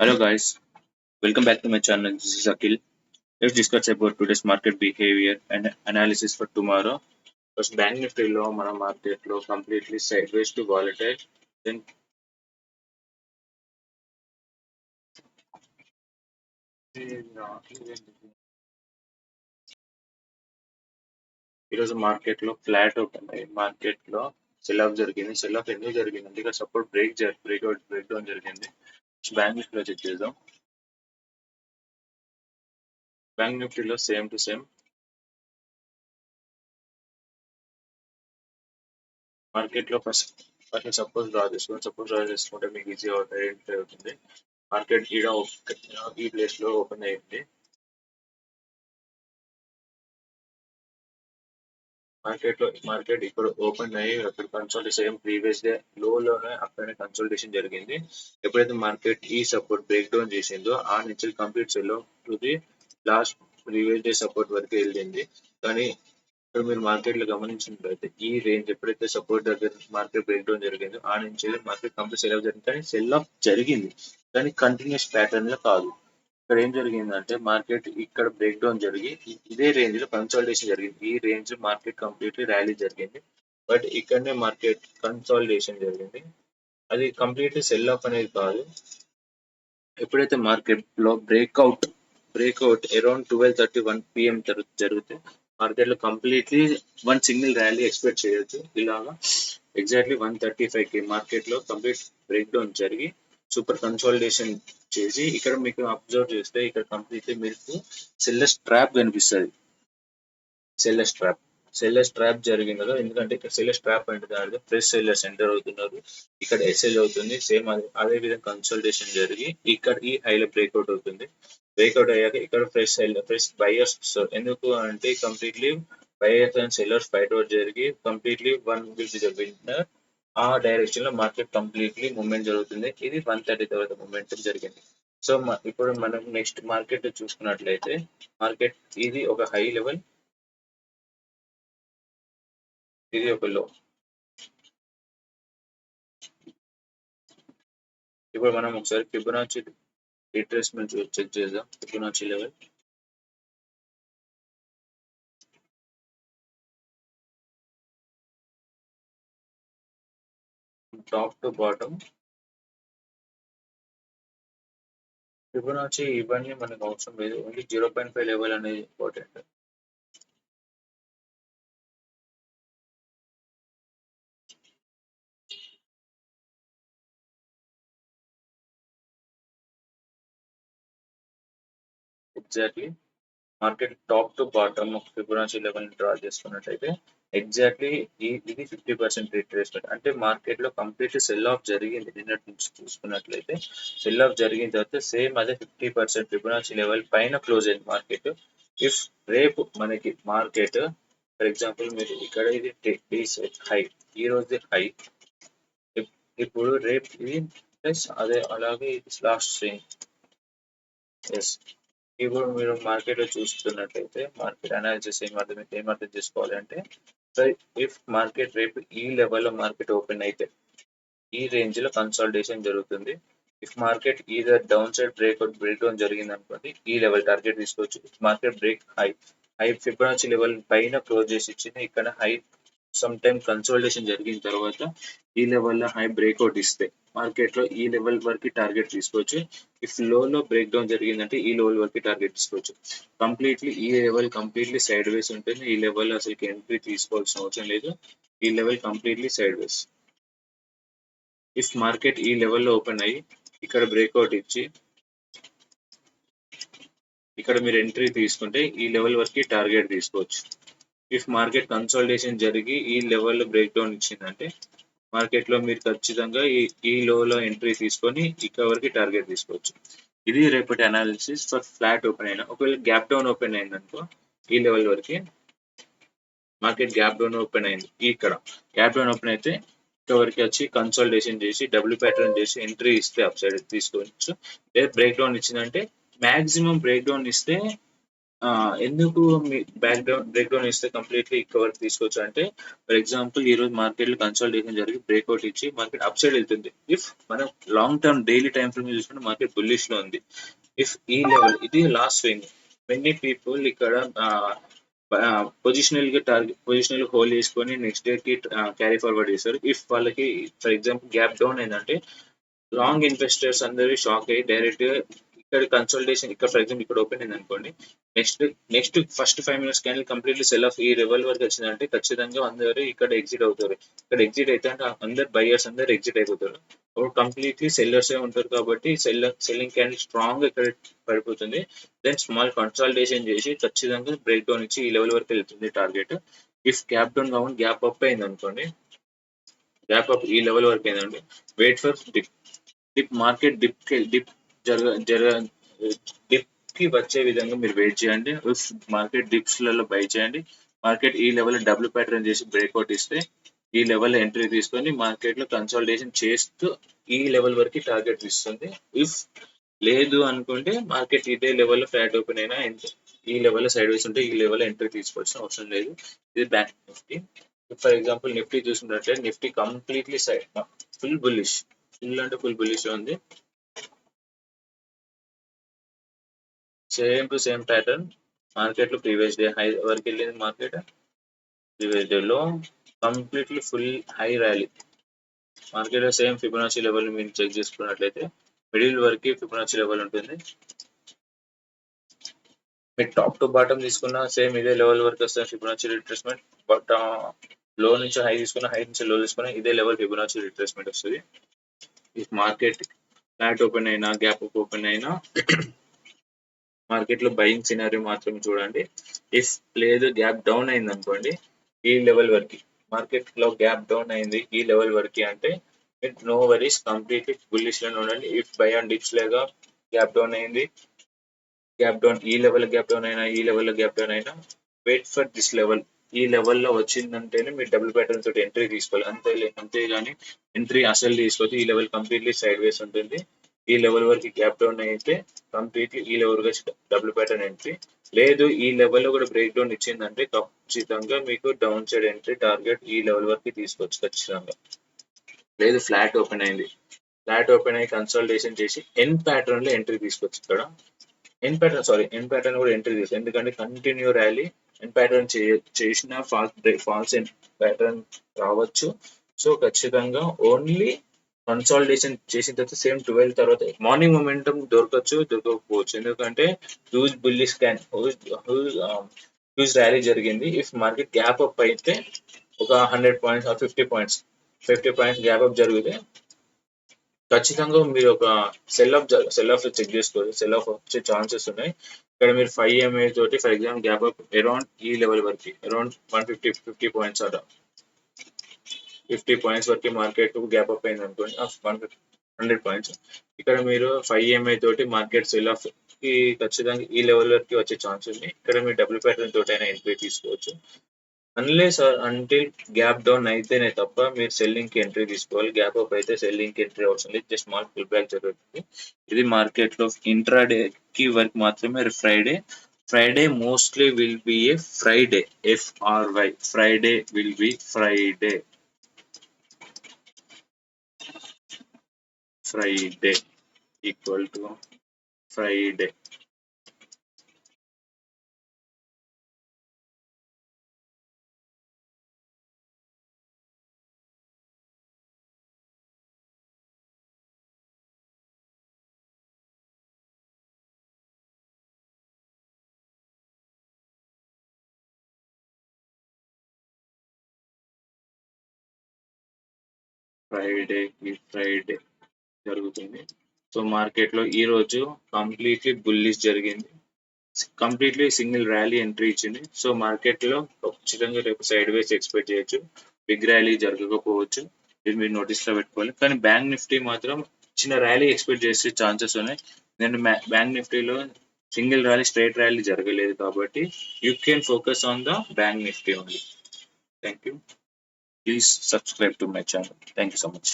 Hello guys, welcome back to my channel. This is Akhil. Let's discuss about today's market behavior and analysis for tomorrow. First, Bank Nifty లో మన market లో completely sideways to volatile. Then ఈరోజు market లో flat open అయ్యి market లో cell of జరిగింది. Cell of ఎందుకు జరిగింది అంటే ఇక్కడ సపోర్ట్ బ్రేక్ డౌన్ జరిగింది. బ్యాంక్ నిఫ్టీలో చెక్ చేద్దాం. బ్యాంక్ నిఫ్టీలో సేమ్ టు సేమ్ మార్కెట్ లో ఫస్ట్ సపోజ్ డ్రా చేసుకుంటే మీకు ఈజీ ఐడెంటిఫై అవుతుంది. మార్కెట్ ఈడ ఈ ప్లేస్ లో ఓపెన్ అయ్యింది. మార్కెట్ ఇక్కడ ఓపెన్ అయ్యి అక్కడ కన్సల్టేషన్ సేమ్ ప్రీవియస్ డే లోనే అక్కడనే కన్సల్టేషన్ జరిగింది. ఎప్పుడైతే మార్కెట్ ఈ సపోర్ట్ బ్రేక్ డౌన్ చేసిందో ఆ నుంచి complete cell to the last previous day support వరకు వెళ్ళింది. కానీ ఇక్కడ మీరు మార్కెట్ లో గమనించినట్లయితే ఈ రేంజ్ ఎప్పుడైతే సపోర్ట్ దగ్గర మార్కెట్ బ్రేక్ డౌన్ జరిగిందో ఆ నుంచి మార్కెట్ కంప్లీట్ సెల్ ఆఫ్ జరిగింది. కానీ సెల్ ఆఫ్ జరిగింది కానీ కంటిన్యూస్ ప్యాటర్న్ లో కాదు. ఇక్కడ ఏం జరిగిందంటే మార్కెట్ ఇక్కడ బ్రేక్ డౌన్ జరిగి ఇదే రేంజ్ లో కన్సాలిడేషన్ జరిగింది. ఈ రేంజ్ మార్కెట్ కంప్లీట్లీ ర్యాలీ జరిగింది. బట్ ఇక్కడనే మార్కెట్ కన్సాలిడేషన్ జరిగింది. అది కంప్లీట్లీ సెల్ ఆఫ్ అనేది కాదు. ఎప్పుడైతే మార్కెట్ లో బ్రేక్అవుట్ అరౌండ్ 12:31 PM జరిగితే మార్కెట్ లో completely one single rally expect చేయొచ్చు. ఇలాగా ఎగ్జాక్ట్లీ 135కి మార్కెట్ లో కంప్లీట్ బ్రేక్ డౌన్ జరిగి సూపర్ కన్సాలిడేషన్ చేసి ఇక్కడ మీకు అబ్జర్వ్ చేస్తే ఇక్కడ కంప్లీట్లీ మీకు సెల్లర్స్ ట్రాప్ కనిపిస్తుంది. సెల్లర్స్ ట్రాప్ జరిగింది కదా, ఎందుకంటే ఇక్కడ సెల్లర్స్ ట్రాప్ అంటే దాంట్లో ఫ్రెష్ సెల్లర్స్ ఎంటర్ అవుతున్నారు. ఇక్కడ ఎస్ఎల్ అవుతుంది. సేమ్ అదే విధంగా కన్సల్టేషన్ జరిగి ఇక్కడ ఈ హైలో బ్రేక్అవుట్ అవుతుంది. బ్రేక్అవుట్ అయ్యాక ఇక్కడ ఫ్రెష్ బయర్స్ వస్తారు. ఎందుకు అంటే completely buyers and sellers fight out జరిగి completely one will be the winner. ఆ డైరెక్షన్ లో మార్కెట్ కంప్లీట్లీ మూవ్మెంట్ జరుగుతుంది. ఇది 130 తర్వాత మూవ్మెంట్ జరిగింది. సో ఇప్పుడు మనం నెక్స్ట్ మార్కెట్ చూసుకున్నట్లయితే మార్కెట్ ఇది ఒక హై లెవెల్, ఇది ఒక లో. ఇప్పుడు మనం ఒకసారి ఫిబొనాచి రిట్రేస్మెంట్ చెక్ చేద్దాం. Fibonacci level top to bottom. Fibonacci ఇవన్నీ మనకు అవసరం లేదు, ఓన్లీ 0.5 లెవెల్ అనేది important. Exactly market top to bottom ఒక ఫిబొనాచి లెవెల్ డ్రా చేసుకున్నట్లయితే ఎగ్జాక్ట్లీ ఇది 50% రిట్రేస్మెంట్. అంటే మార్కెట్ లో కంప్లీట్ సెల్ ఆఫ్ జరిగింది. నిన్నటి నుంచి చూసుకున్నట్లయితే సెల్ ఆఫ్ జరిగిన తర్వాత సేమ్ అదే 50% ఫిబొనాచి లెవెల్ పైన క్లోజ్ అయింది మార్కెట్. ఇఫ్ రేపు మనకి మార్కెట్ ఫర్ ఎగ్జాంపుల్ మీరు ఇక్కడ ఇది హై, ఈ రోజు హై, ఇప్పుడు రేపు ఇది ప్లస్ అదే అలాగే ఇది లాస్ట్ స్వింగ్. ఎస్, ఇప్పుడు మీరు మార్కెట్ లో చూస్తున్నట్లయితే మార్కెట్ అనాలిసిస్ ఏమర్థం చేసుకోవాలి అంటే ఇఫ్ మార్కెట్ రేపు ఈ లెవెల్లో మార్కెట్ ఓపెన్ అయితే ఈ రేంజ్ లో కన్సాలిడేషన్ జరుగుతుంది. If market either down side break down జరిగింది అనుకోండి, ఈ లెవెల్ టార్గెట్ తీసుకోవచ్చు. Market break high Fibonacci level పైన క్లోజ్ చేసి ఇచ్చింది. ఇక్కడ హై సమ్ టైమ్ కన్సాలిడేషన్ జరిగిన తర్వాత ఈ లెవెల్లో హై బ్రేక్అవుట్ ఇస్తే మార్కెట్ లో ఈ లెవెల్ వరకు టార్గెట్ తీసుకోవచ్చు. ఇఫ్ లో బ్రేక్ డౌన్ జరిగిందంటే ఈ లెవెల్ వరకు టార్గెట్ తీసుకోవచ్చు. కంప్లీట్లీ ఈ లెవెల్ కంప్లీట్లీ సైడ్ వేస్ ఉంటుంది. ఈ లెవెల్ అసలు ఎంట్రీ తీసుకోవాల్సిన అవసరం లేదు. ఈ level completely side ways. If market ఈ లెవెల్లో ఓపెన్ అయ్యి ఇక్కడ బ్రేక్అవుట్ ఇచ్చి ఇక్కడ మీరు ఎంట్రీ తీసుకుంటే ఈ లెవెల్ వరకు టార్గెట్ తీసుకోవచ్చు. ఇఫ్ మార్కెట్ కన్సాలిడేషన్ జరిగి ఈ లెవెల్లో బ్రేక్ డౌన్ ఇచ్చిందంటే మార్కెట్ లో మీరు ఖచ్చితంగా ఈ లోలో ఎంట్రీ తీసుకొని ఇక్కడ వరకు టార్గెట్ తీసుకోవచ్చు. ఇది రేపటి అనాలిసిస్ ఫర్ ఫ్లాట్ ఓపెన్ అయినా. ఒకవేళ గ్యాప్ డౌన్ ఓపెన్ అయింది అనుకో, ఈ లెవెల్ వరకు మార్కెట్ గ్యాప్ డౌన్ ఓపెన్ అయింది, ఇక్కడ గ్యాప్ డౌన్ ఓపెన్ అయితే ఇక్కడ వరకు వచ్చి కన్సాలిడేషన్ చేసి డబ్ల్యూ ప్యాటర్న్ చేసి ఎంట్రీ ఇస్తే అప్ సైడ్ తీసుకోవచ్చు. లేదా బ్రేక్ డౌన్ ఇచ్చిందంటే మాక్సిమం బ్రేక్ డౌన్ ఇస్తే ఎందుకు మీ బ్రేక్ డౌన్ ఇస్తే కంప్లీట్లీ ఇక్కడ వరకు తీసుకోవచ్చు అంటే, ఫర్ ఎగ్జాంపుల్ ఈ రోజు మార్కెట్ లో కన్సల్టేషన్ జరిగి బ్రేక్అవుట్ ఇచ్చి మార్కెట్ అప్ సైడ్ వెళ్తుంది. ఇఫ్ మనం long term daily time frame చూసుకుంటే మార్కెట్ బుల్లిష్ లో ఉంది. ఇఫ్ ఈ లెవెల్ ఇది లాస్ట్ స్వింగ్, మెనీ పీపుల్ ఇక్కడ పొజిషనల్ గా పొజిషనల్ హోల్డ్ చేసుకొని నెక్స్ట్ డే కి క్యారీ ఫార్వర్డ్ చేస్తారు. ఇఫ్ వాళ్ళకి ఫర్ ఎగ్జాంపుల్ గ్యాప్ డౌన్ అయిందంటే లాంగ్ ఇన్వెస్టర్స్ అందరూ షాక్ అయ్యి డైరెక్ట్ గా ఇక్కడ కన్సల్టేషన్ ఇక్కడ ఫర్ ఎగ్జాంపుల్ ఇక్కడ ఓపెన్ అయింది అనుకోండి, next first 5 minutes candle completely cell of ఈ లెవెల్ వరకు వచ్చిందంటే ఖచ్చితంగా అందరూ ఇక్కడ ఎగ్జిట్ అవుతారు. ఇక్కడ ఎగ్జిట్ అయితే అంటే అందరు బయర్స్ అందరు ఎగ్జిట్ అయిపోతారు. అప్పుడు కంప్లీట్లీ సెల్లర్స్ ఉంటారు కాబట్టి సెల్లింగ్ క్యాండిల్ స్ట్రాంగ్ ఇక్కడ పడిపోతుంది. దెన్ స్మాల్ కన్సల్టేషన్ చేసి ఖచ్చితంగా బ్రేక్ డౌన్ ఇచ్చి ఈ లెవెల్ వరకు వెళ్తుంది టార్గెట్. ఇఫ్ గ్యాప్ డౌన్ కావాలి గ్యాప్ అప్ అయింది అనుకోండి, గ్యాప్ అప్ ఈ లెవెల్ వరకు అయిందండి, wait for dip market dip dip కి వచ్చే విధంగా మీరు వెయిట్ చేయండి. ఇఫ్ మార్కెట్ డిప్స్ లలో బై చేయండి. మార్కెట్ ఈ లెవెల్ డబ్ల్యూ ప్యాటర్న్ చేసి బ్రేక్అవుట్ ఇస్తే ఈ లెవెల్ ఎంట్రీ తీసుకొని మార్కెట్ లో కన్సల్టేషన్ చేస్తూ ఈ లెవెల్ వరకు టార్గెట్ ఇస్తుంది. ఇఫ్ లేదు అనుకుంటే మార్కెట్ ఇదే లెవెల్ లో ఫ్లాట్ ఓపెన్ అయినా ఈ లెవెల్ సైడ్ వేసి ఉంటే ఈ లెవెల్ ఎంట్రీ తీసుకోవాల్సిన అవసరం లేదు. ఇది bank Nifty. For example Nifty చూసుకున్నట్లయితే Nifty completely side full bullish, full అంటే ఫుల్ బుల్లిష్ లో ఉంది. Same to same pattern market లో ప్రీవియస్ డే హై వరకు వెళ్ళింది. మార్కెట్ ప్రీవియస్ డే లో completely full high rally. Market లో సేమ్ ఫిబొనాచి లెవెల్ మీరు చెక్ చేసుకున్నట్లయితే మిడిల్ వరకు ఫిబొనాచి లెవెల్ ఉంటుంది. మీరు టాప్ టు బాటమ్ తీసుకున్న సేమ్ ఇదే లెవెల్ వరకు వస్తుంది ఫిబొనాచి రిట్రేస్మెంట్. బట్ లో నుంచి హై తీసుకున్న, హై నుంచి లో తీసుకున్న ఇదే లెవెల్ ఫిబొనాచి రిట్రేస్మెంట్ వస్తుంది. ఈ మార్కెట్ ఫ్లాట్ ఓపెన్ అయినా గ్యాప్ అప్ ఓపెన్ అయినా మార్కెట్ లో బయింగ్ సినారియో మాత్రమే చూడండి. ఇఫ్ లేదు గ్యాప్ డౌన్ అయింది అనుకోండి ఈ లెవెల్ వరకు, మార్కెట్ లో గ్యాప్ డౌన్ అయింది ఈ లెవెల్ వరకు అంటే నో వరీస్ కంప్లీట్లీ బుల్లిష్ లోనే ఉండండి. ఇఫ్ బై అండ్ డిప్స్ లేగా గ్యాప్ డౌన్ అయింది, గ్యాప్ డౌన్ ఈ లెవెల్ గ్యాప్ డౌన్ అయినా ఈ లెవెల్ గ్యాప్ డౌన్ అయినా వెయిట్ ఫర్ దిస్ లెవెల్. ఈ లెవెల్లో వచ్చిందంటేనే మీరు డబుల్ ప్యాటర్న్ తోటి ఎంట్రీ తీసుకోవాలి. అంతేగాని ఎంట్రీ అసలు తీసుకోవచ్చు. ఈ లెవెల్ కంప్లీట్లీ సైడ్ వేస్ ఉంటుంది. ఈ లెవెల్ వరకు గ్యాప్ డౌన్ అయితే కంప్లీట్లీ ఈ లెవెల్ వచ్చి డబుల్ ప్యాటర్న్ ఎంట్రీ. లేదు ఈ లెవెల్లో కూడా బ్రేక్ డౌన్ ఇచ్చిందంటే ఖచ్చితంగా మీకు డౌన్ సైడ్ ఎంట్రీ టార్గెట్ ఈ లెవెల్ వరకు తీసుకోవచ్చు ఖచ్చితంగా. లేదు ఫ్లాట్ ఓపెన్ అయింది, ఫ్లాట్ ఓపెన్ అయ్యి కన్సల్టేషన్ చేసి ఎన్ ప్యాటర్న్ లో ఎంట్రీ తీసుకోవచ్చు. ఇక్కడ ఎన్ ప్యాటర్న్ కూడా ఎంట్రీ తీసుకోవచ్చు. ఎందుకంటే కంటిన్యూ ర్యాలీ ఎన్ ప్యాటర్న్ చేసిన ఫాల్స్ ఎన్ ప్యాటర్న్ రావచ్చు. సో ఖచ్చితంగా ఓన్లీ కన్సాలిడేషన్ చేసిన తర్వాత సేమ్ 12 తర్వాత మార్నింగ్ మొమెంటం దొరకచ్చు, దొరకకపోవచ్చు. ఎందుకంటే హ్యూజ్ బుల్లిష్ హ్యూజ్ ర్యాలీ జరిగింది. ఇఫ్ మార్కెట్ గ్యాప్ అప్ అయితే ఒక 100 points or 50 points gap up జరిగితే ఖచ్చితంగా మీరు ఒక సెల్ ఆఫ్ చెక్ చేసుకోవచ్చు. సెల్ ఆఫ్ వచ్చే ఛాన్సెస్ ఉన్నాయి. ఇక్కడ మీరు 5 MA తోటి for example gap up around ఈ లెవెల్ వరకు అరౌండ్ 150 పాయింట్స్ అట 50 పాయింట్స్ వరకు మార్కెట్ గ్యాప్ అప్ అయింది అనుకోండి 100 పాయింట్స్. ఇక్కడ మీరు 5 MA తోటి మార్కెట్ సెల్ ఆఫ్ కి ఖచ్చితంగా ఈ లెవెల్ వరకు వచ్చే ఛాన్స్ ఉంది. ఇక్కడ మీరు డబుల్ ప్యాటర్న్ తోటి అయినా ఎంట్రీ తీసుకోవచ్చు. అన్లెస్ అంటిల్ గ్యాప్ డౌన్ అయితేనే తప్ప మీరు సెల్లింగ్ కి ఎంట్రీ తీసుకోవాలి. గ్యాప్ అప్ అయితే సెల్లింగ్ కి ఎంట్రీ అవసరం లేదు, జస్ట్ స్మాల్ పుల్ బ్యాక్ జరుగుతుంది. ఇది మార్కెట్ లో ఇంట్రాడే కి వరకు మాత్రమే. Friday mostly will be A Friday, FRY Friday will be Friday equal to Friday. Friday జరుగుతుంది. సో మార్కెట్ లో ఈ రోజు కంప్లీట్లీ బుల్లిష్ జరిగింది, కంప్లీట్లీ సింగిల్ ర్యాలీ ఎంట్రీ ఇచ్చింది. సో మార్కెట్ లో ఖచ్చితంగా రేపు సైడ్ వేస్ ఎక్స్పెక్ట్ చేయొచ్చు, బిగ్ ర్యాలీ జరగకపోవచ్చు. ఇది మీరు నోటీస్ లో పెట్టుకోవాలి. కానీ బ్యాంక్ నిఫ్టీ మాత్రం చిన్న ర్యాలీ ఎక్స్పెక్ట్ చేసే ఛాన్సెస్ ఉన్నాయి. నేను బ్యాంక్ నిఫ్టీలో సింగిల్ ర్యాలీ స్ట్రైట్ ర్యాలీ జరగలేదు కాబట్టి you can focus on the bank Nifty only. Thank you. Please subscribe to my channel. Thank you so much.